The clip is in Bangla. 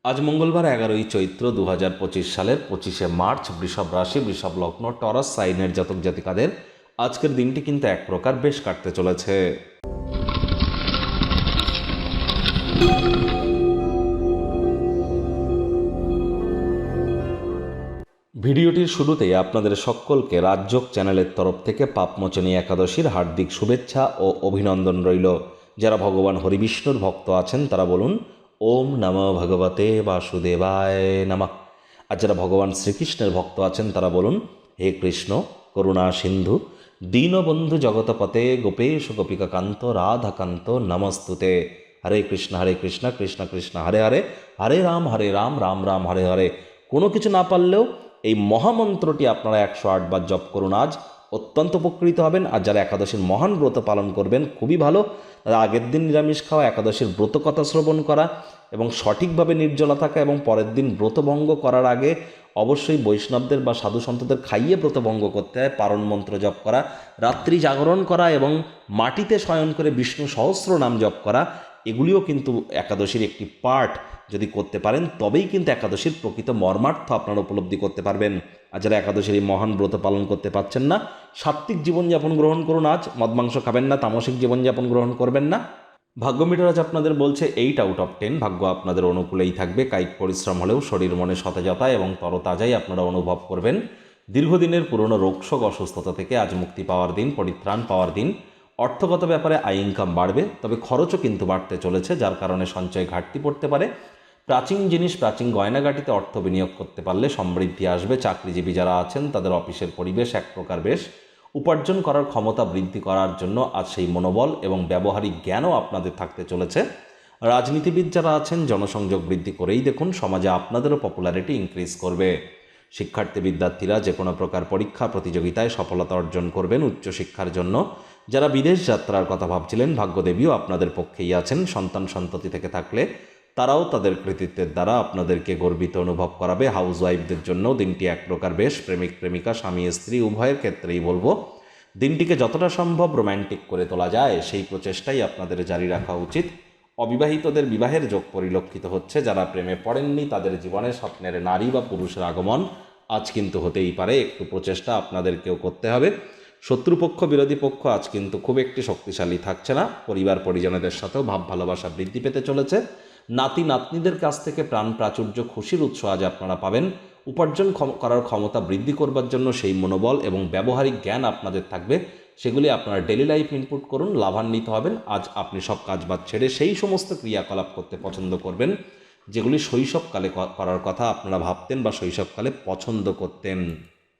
আজ মঙ্গলবার 11ই চৈত্র 2025 সালের 25শে মার্চ। বৃষভ রাশি, বৃষভ লগ্ন, টরাস সাইনের জাতক জাতিকাদের আজকের দিনটি কিন্তু এক প্রকার বেশ কাটতে চলেছে। ভিডিওটির শুরুতেই আপনাদের সকলকে রাজযোগ চ্যানেলের তরফ থেকে পাপমোচনী একাদশীর হার্দিক শুভেচ্ছা ও অভিনন্দন রইল। যারা ভগবান হরিবিষ্ণুর ভক্ত আছেন তারা বলুন ওম নমঃ ভগবতে বাসুদেবায় নমঃ। আর যারা ভগবান শ্রীকৃষ্ণের ভক্ত আছেন তারা বলুন হে কৃষ্ণ করুণা সিন্ধু দীনবন্ধু জগতপতে গোপেশ গোপিকাকান্ত রাধাকান্ত নমস্তুতে। হরে কৃষ্ণ কৃষ্ণ কৃষ্ণ হরে হরে, হরে রাম রাম রাম হরে হরে। কোনো কিছু না পারলেও এই মহামন্ত্রটি আপনারা 108 বার জপ করুন, আজ অত্যন্ত উপকৃত হবেন। আর যারা একাদশীর মহান ব্রত পালন করবেন খুবই ভালো, তারা আগের দিন নিরামিষ খাওয়া, একাদশীর ব্রত কথা শ্রবণ করা এবং সঠিকভাবে নির্জলা থাকা এবং পরের দিন ব্রতভঙ্গ করার আগে অবশ্যই বৈষ্ণবদের বা সাধু সন্তদের খাইয়ে ব্রতভঙ্গ করতে হয়। পারণ মন্ত্র জপ করা, রাত্রি জাগরণ করা এবং মাটিতে শয়ন করে বিষ্ণু সহস্র নাম জপ করা, এগুলিও কিন্তু একাদশীর একটি পার্ট। যদি করতে পারেন তবেই কিন্তু একাদশীর প্রকৃত মর্মার্থ আপনারা উপলব্ধি করতে পারবেন। আর যারা একাদশীর এই মহান ব্রত পালন করতে পারছেন না, সাত্ত্বিক জীবনযাপন গ্রহণ করুন। আজ মদ মাংস খাবেন না, তামসিক জীবনযাপন গ্রহণ করবেন না। ভাগ্য মিটার আজ আপনাদের বলছে 8 আউট অফ 10। ভাগ্য আপনাদের অনুকূলেই থাকবে। কায়িক পরিশ্রম হলেও শরীর মনে সতেজতা এবং তরতাজাই আপনারা অনুভব করবেন। দীর্ঘদিনের পুরনো রোগশোক অসুস্থতা থেকে আজ মুক্তি পাওয়ার দিন, পরিত্রাণ পাওয়ার দিন। অর্থগত ব্যাপারে আয় ইনকাম বাড়বে, তবে খরচও কিন্তু বাড়তে চলেছে, যার কারণে সঞ্চয় ঘাটতি পড়তে পারে। প্রাচীন জিনিস, প্রাচীন গয়নাগাটিতে অর্থ বিনিয়োগ করতে পারলে সমৃদ্ধি আসবে। চাকরিজীবী যারা আছেন তাদের অফিসের পরিবেশ এক প্রকার বেশ। উপার্জন করার ক্ষমতা বৃদ্ধি করার জন্য আজ সেই মনোবল এবং ব্যবহারিক জ্ঞানও আপনাদের থাকতে চলেছে। রাজনীতিবিদ যারা আছেন জনসংযোগ বৃদ্ধি করেই দেখুন, সমাজে আপনাদেরও পপুলারিটি ইনক্রিজ করবে। শিক্ষার্থী বিদ্যার্থীরা যে কোনো প্রকার পরীক্ষা প্রতিযোগিতায় সফলতা অর্জন করবেন। উচ্চশিক্ষার জন্য যারা বিদেশ যাত্রার কথা ভাবছিলেন, ভাগ্যদেবীও আপনাদের পক্ষেই আছেন। সন্তান সন্ততি থেকে থাকলে তারাও তাদের কৃতিত্বের দ্বারা আপনাদেরকে গর্বিত অনুভব করাবে। হাউসওয়াইফদের জন্য দিনটি এক প্রকার বেশ। প্রেমিক প্রেমিকা, স্বামী স্ত্রী উভয়ের ক্ষেত্রেই বলবো দিনটিকে যতটা সম্ভব রোম্যান্টিক করে তোলা যায় সেই প্রচেষ্টাই আপনাদের জারি রাখা উচিত। অবিবাহিতদের বিবাহের যোগ পরিলক্ষিত হচ্ছে। যারা প্রেমে পড়েননি তাদের জীবনে স্বপ্নের নারী বা পুরুষের আগমন আজ কিন্তু হতেই পারে। একটু প্রচেষ্টা আপনাদেরকেও করতে হবে। শত্রুপক্ষ বিরোধী পক্ষ আজ কিন্তু খুব একটি শক্তিশালী থাকছে না। পরিবার পরিজনদের সাথেও ভাব ভালোবাসা বৃদ্ধি পেতে চলেছে। নাতি নাতনিদের কাছ থেকে প্রাণ প্রাচুর্য, খুশির উৎস আজ আপনারা পাবেন। উপার্জন করার ক্ষমতা বৃদ্ধি করবার জন্য সেই মনোবল এবং ব্যবহারিক জ্ঞান আপনাদের থাকবে, সেগুলি আপনারা ডেলি লাইফ ইনপুট করুন, লাভান্বিত হবেন। আজ আপনি সব কাজবাজ ছেড়ে সেই সমস্ত ক্রিয়াকলাপ করতে পছন্দ করবেন যেগুলি শৈশবকালে করার কথা আপনারা ভাবতেন বা শৈশবকালে পছন্দ করতেন।